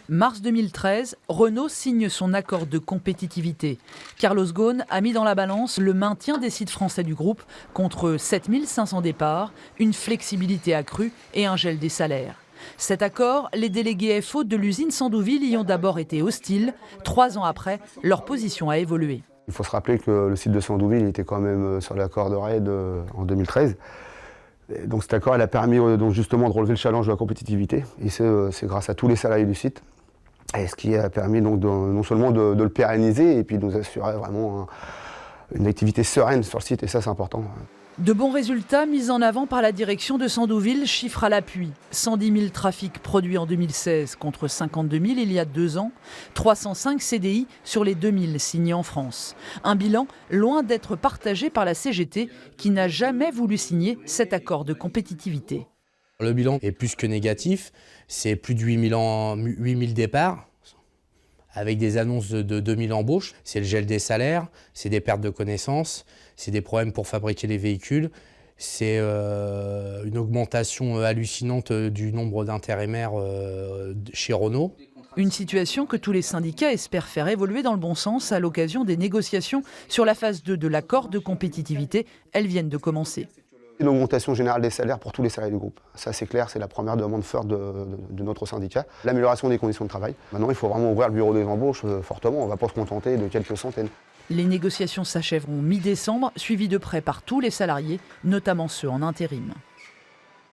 Mars 2013, Renault signe son accord de compétitivité. Carlos Ghosn a mis dans la balance le maintien des sites français du groupe contre 7500 départs, une flexibilité accrue et un gel des salaires. Cet accord, les délégués FO de l'usine Sandouville y ont d'abord été hostiles. 3 ans après, leur position a évolué. Il faut se rappeler que le site de Sandouville était quand même sur l'accord de RAID en 2013. Et donc cet accord a permis donc justement de relever le challenge de la compétitivité. Et c'est grâce à tous les salariés du site. Et ce qui a permis donc non seulement de le pérenniser et puis de nous assurer vraiment une activité sereine sur le site. Et ça, c'est important. De bons résultats mis en avant par la direction de Sandouville, chiffre à l'appui. 110 000 trafics produits en 2016 contre 52 000 il y a 2 ans. 305 CDI sur les 2000 signés en France. Un bilan loin d'être partagé par la CGT qui n'a jamais voulu signer cet accord de compétitivité. Le bilan est plus que négatif. C'est plus de 8 000 départs avec des annonces de 2000 embauches. C'est le gel des salaires, c'est des pertes de connaissances, c'est des problèmes pour fabriquer les véhicules, c'est une augmentation hallucinante du nombre d'intérimaires chez Renault. Une situation que tous les syndicats espèrent faire évoluer dans le bon sens à l'occasion des négociations sur la phase 2 de l'accord de compétitivité. Elles viennent de commencer. Une augmentation générale des salaires pour tous les salariés du groupe. Ça, c'est clair, c'est la première demande forte de notre syndicat. L'amélioration des conditions de travail. Maintenant, il faut vraiment ouvrir le bureau des embauches fortement. On ne va pas se contenter de quelques centaines. Les négociations s'achèveront mi-décembre, suivies de près par tous les salariés, notamment ceux en intérim.